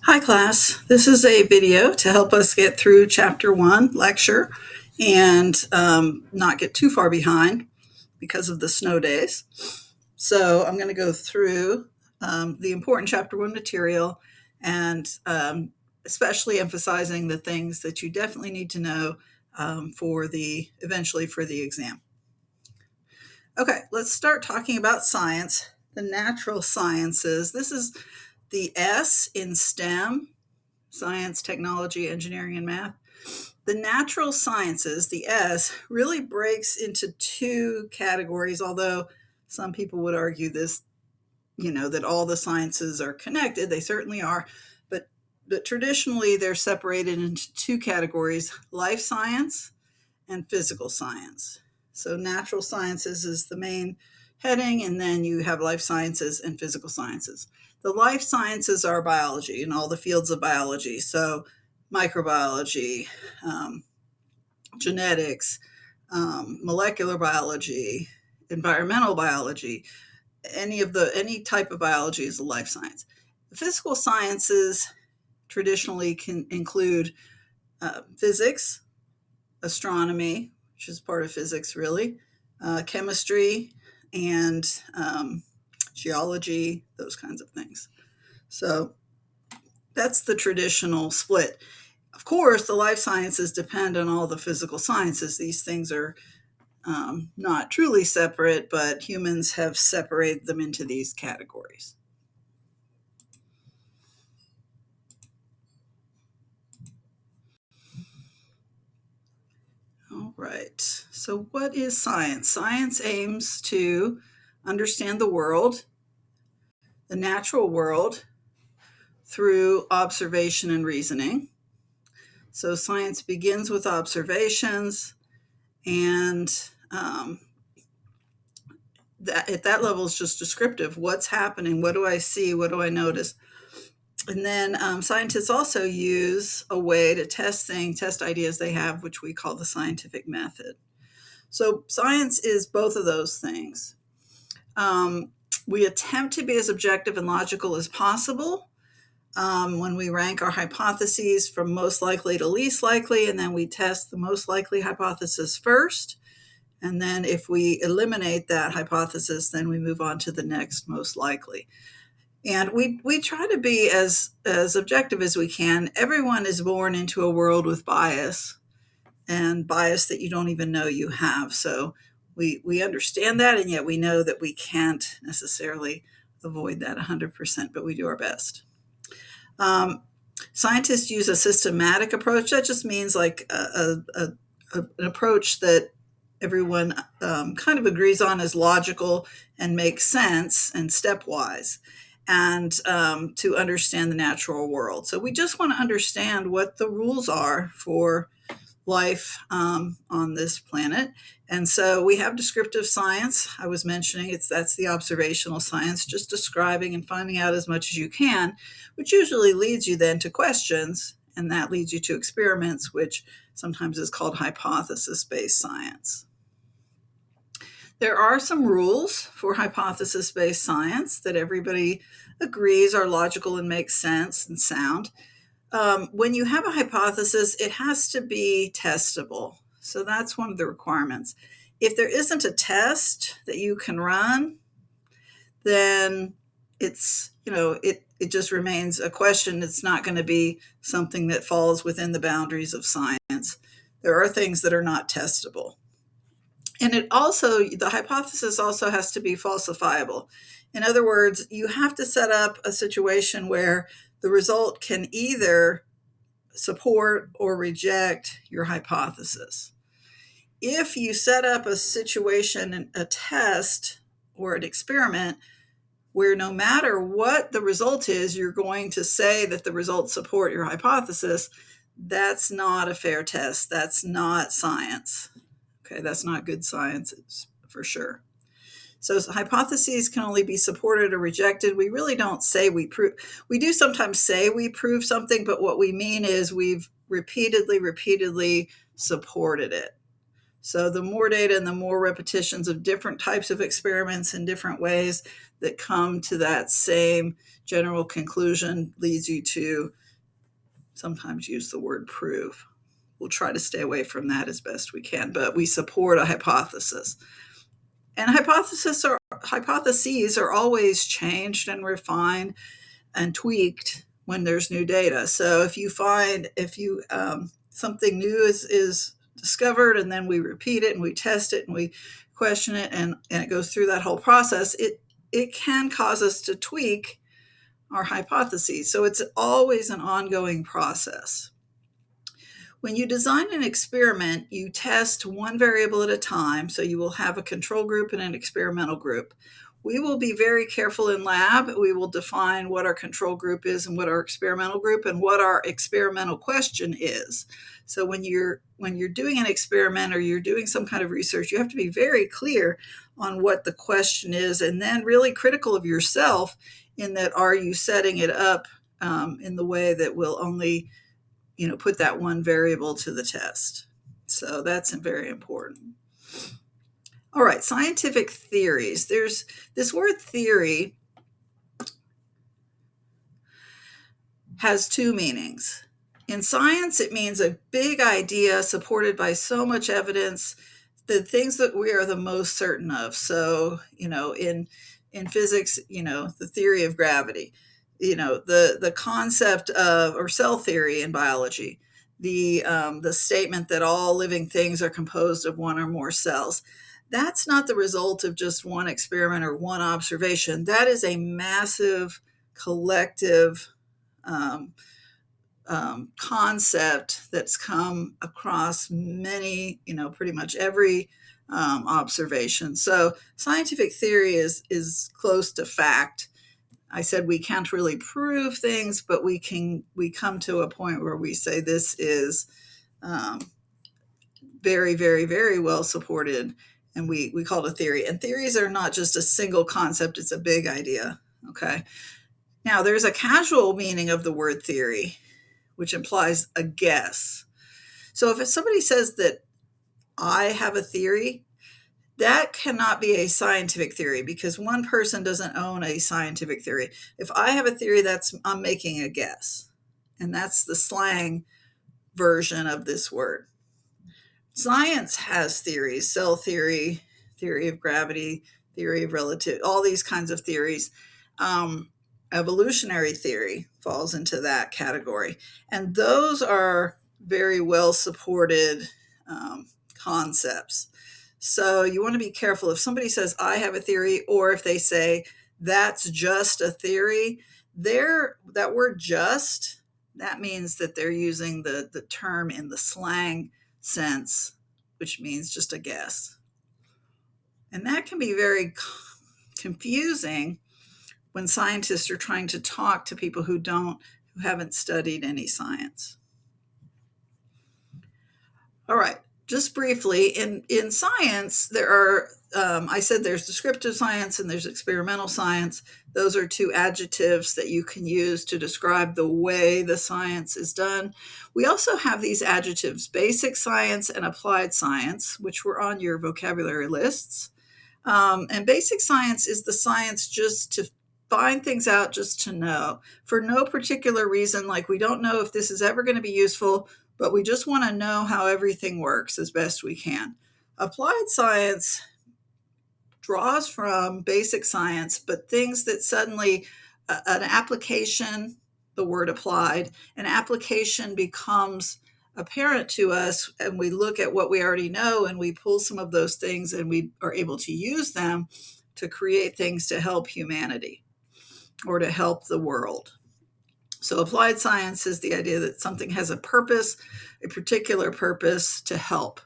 Hi, class. This is a video to help us get through Chapter 1 lecture and not get too far behind because of the snow days. So I'm going to go through the important Chapter 1 material and especially emphasizing the things that you definitely need to know eventually for the exam. Okay, let's start talking about science, the natural sciences. This is the S in STEM: science, technology, engineering, and math. The natural sciences, the S, really breaks into two categories, although some people would argue this, that all the sciences are connected. They certainly are, but traditionally they're separated into two categories: life science and physical science. So natural sciences is the main heading, and then you have life sciences and physical sciences. The life sciences are biology and all the fields of biology. So microbiology, genetics, molecular biology, environmental biology, any type of biology is a life science. The physical sciences traditionally can include physics, astronomy, which is part of physics really, chemistry, and geology, those kinds of things. So that's the traditional split. Of course, the life sciences depend on all the physical sciences. These things are not truly separate, but humans have separated them into these categories. All right. So what is science? Science aims to understand the world, the natural world, through observation and reasoning. So science begins with observations, and at that level is just descriptive. What's happening? What do I see? What do I notice? And then scientists also use a way to test ideas they have, which we call the scientific method. So science is both of those things. We attempt to be as objective and logical as possible when we rank our hypotheses from most likely to least likely, and then we test the most likely hypothesis first. And then if we eliminate that hypothesis, then we move on to the next most likely. And we try to be as objective as we can. Everyone is born into a world with bias, and bias that you don't even know you have. So we understand that, and yet we know that we can't necessarily avoid that 100%, but we do our best. Scientists use a systematic approach. That just means like an approach that everyone kind of agrees on is logical and makes sense and stepwise, and to understand the natural world. So we just want to understand what the rules are for life on this planet. And so we have descriptive science. I was mentioning that's the observational science, just describing and finding out as much as you can, which usually leads you then to questions, and that leads you to experiments, which sometimes is called hypothesis-based science. There are some rules for hypothesis-based science that everybody agrees are logical and make sense and sound. When you have a hypothesis, it has to be testable. So that's one of the requirements. If there isn't a test that you can run, then it just remains a question. It's not going to be something that falls within the boundaries of science. There are things that are not testable. And the hypothesis also has to be falsifiable. In other words, you have to set up a situation where the result can either support or reject your hypothesis. If you set up a situation, a test, or an experiment where no matter what the result is, you're going to say that the results support your hypothesis, that's not a fair test. That's not science. Okay, that's not good science, for sure. So hypotheses can only be supported or rejected. We really don't say we prove. We do sometimes say we prove something, but what we mean is we've repeatedly supported it. So the more data and the more repetitions of different types of experiments in different ways that come to that same general conclusion leads you to sometimes use the word prove. We'll try to stay away from that as best we can, but we support a hypothesis. And hypotheses are always changed and refined and tweaked when there's new data. So if something new is discovered, and then we repeat it and we test it and we question it, and it goes through that whole process, it can cause us to tweak our hypotheses. So it's always an ongoing process. When you design an experiment, you test one variable at a time. So you will have a control group and an experimental group. We will be very careful in lab. We will define what our control group is and what our experimental group and what our experimental question is. So when you're doing an experiment or you're doing some kind of research, you have to be very clear on what the question is, and then really critical of yourself in that, are you setting it up in the way that will only put that one variable to the test. So that's very important. All right, scientific theories. There's this word theory has two meanings. In science, it means a big idea supported by so much evidence, the things that we are the most certain of. So, in physics, the theory of gravity, the concept of, or cell theory in biology, the statement that all living things are composed of one or more cells. That's not the result of just one experiment or one observation. That is a massive collective concept that's come across many, pretty much every observation. So scientific theory is close to fact. I said we can't really prove things, but we come to a point where we say this is very, very, very well supported, and we call it a theory. And theories are not just a single concept, it's a big idea. Okay. Now there's a casual meaning of the word theory, which implies a guess. So if somebody says that I have a theory, that cannot be a scientific theory, because one person doesn't own a scientific theory. If I have a theory, I'm making a guess. And that's the slang version of this word. Science has theories: cell theory, theory of gravity, theory of relativity, all these kinds of theories. Evolutionary theory falls into that category. And those are very well supported concepts. So you want to be careful if somebody says, I have a theory, or if they say, that's just a theory. That word just, that means that they're using the term in the slang sense, which means just a guess. And that can be very confusing when scientists are trying to talk to people who haven't studied any science. All right, just briefly, in science, there are, I said there's descriptive science and there's experimental science. Those are two adjectives that you can use to describe the way the science is done. We also have these adjectives, basic science and applied science, which were on your vocabulary lists. And basic science is the science just to find things out, just to know, for no particular reason, like we don't know if this is ever going to be useful, but we just want to know how everything works as best we can. Applied science draws from basic science, but things that suddenly an application, the word applied, an application becomes apparent to us, and we look at what we already know and we pull some of those things and we are able to use them to create things to help humanity or to help the world. So applied science is the idea that something has a purpose, a particular purpose to help.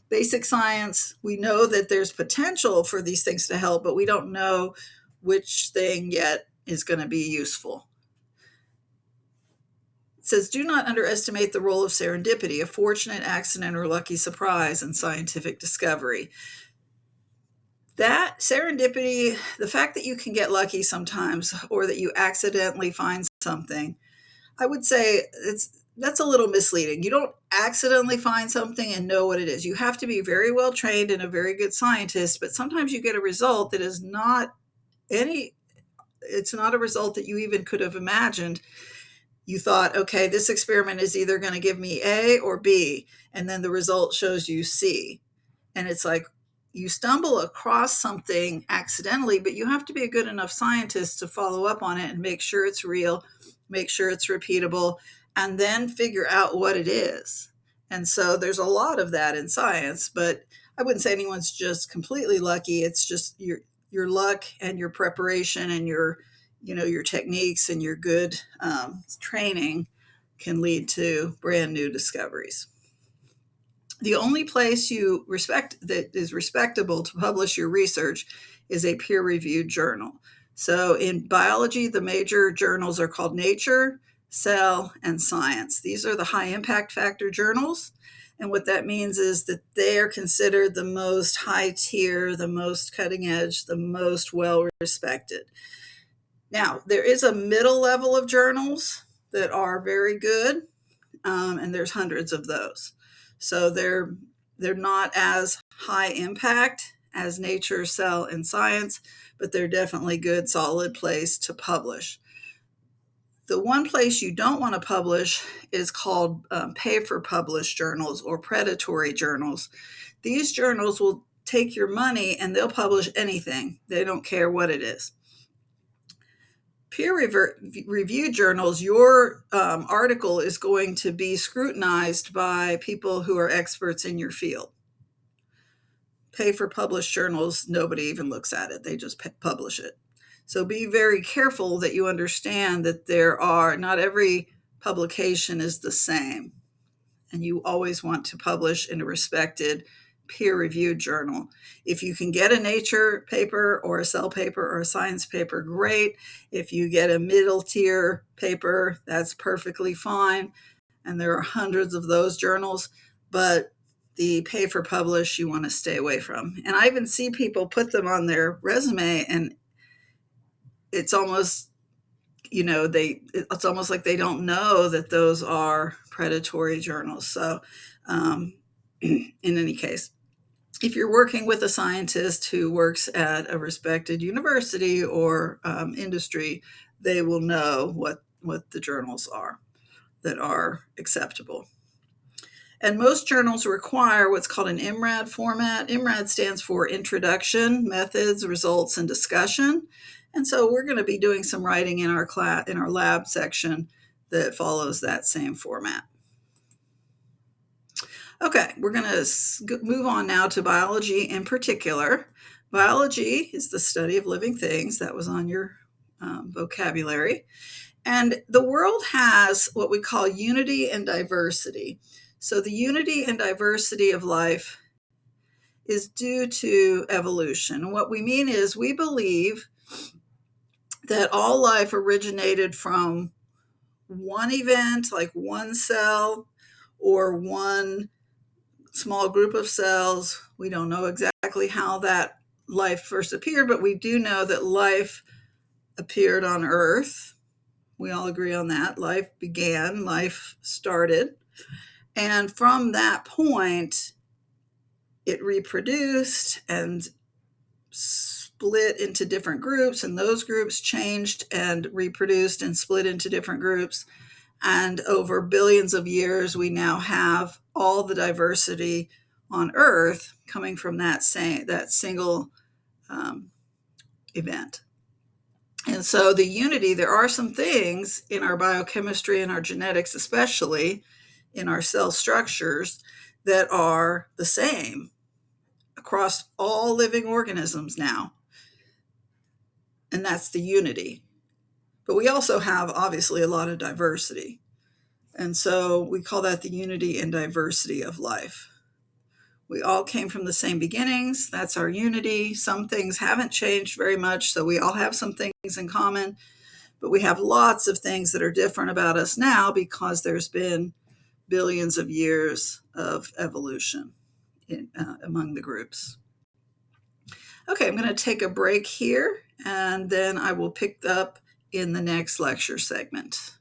Basic science, we know that there's potential for these things to help, but we don't know which thing yet is going to be useful. It says, do not underestimate the role of serendipity, a fortunate accident or lucky surprise in scientific discovery. That serendipity, the fact that you can get lucky sometimes or that you accidentally find something, I would say that's a little misleading. You don't accidentally find something and know what it is. You have to be very well trained and a very good scientist, but sometimes you get a result that is not any, it's not a result that you even could have imagined. You thought, okay, this experiment is either going to give me A or B, and then the result shows you C. And it's like you stumble across something accidentally, but you have to be a good enough scientist to follow up on it and make sure it's real, make sure it's repeatable, and then figure out what it is. And so there's a lot of that in science, but I wouldn't say anyone's just completely lucky. It's just your luck and your preparation and your techniques and your good training can lead to brand new discoveries. The only place you respect that is respectable to publish your research is a peer-reviewed journal. So in biology, the major journals are called Nature, Cell, and Science. These are the high impact factor journals. And what that means is that they are considered the most high tier, the most cutting edge, the most well respected. Now, there is a middle level of journals that are very good, and there's hundreds of those. So they're not as high impact as Nature, Cell, and Science, but they're definitely good, solid place to publish. The one place you don't want to publish is called pay-for-publish journals or predatory journals. These journals will take your money and they'll publish anything. They don't care what it is. Peer-reviewed journals, your article is going to be scrutinized by people who are experts in your field. Pay-for-publish journals, nobody even looks at it. They just publish it. So be very careful that you understand that not every publication is the same. And you always want to publish in a respected peer-reviewed journal. If you can get a Nature paper or a Cell paper or a Science paper, great. If you get a middle tier paper, that's perfectly fine. And there are hundreds of those journals, but the pay-for-publish you want to stay away from. And I even see people put them on their resume, and it's almost it's almost like they don't know that those are predatory journals. So in any case, if you're working with a scientist who works at a respected university or industry, they will know what the journals are that are acceptable. And most journals require what's called an IMRAD format. IMRAD stands for Introduction, Methods, Results, and Discussion. And so we're going to be doing some writing in our lab section that follows that same format. Okay, we're going to move on now to biology in particular. Biology is the study of living things. That was on your vocabulary. And the world has what we call unity and diversity. So the unity and diversity of life is due to evolution. And what we mean is we believe that all life originated from one event, like one cell or one small group of cells. We don't know exactly how that life first appeared, but we do know that life appeared on Earth. We all agree on that. Life began, life started. And from that point, it reproduced and split into different groups, and those groups changed and reproduced and split into different groups. And over billions of years, we now have all the diversity on Earth coming from that single event. And so the unity, there are some things in our biochemistry and our genetics, especially in our cell structures, that are the same across all living organisms now. And that's the unity. But we also have, obviously, a lot of diversity. And so we call that the unity and diversity of life. We all came from the same beginnings. That's our unity. Some things haven't changed very much, so we all have some things in common. But we have lots of things that are different about us now because there's been billions of years of evolution among the groups. Okay, I'm going to take a break here, and then I will pick up in the next lecture segment.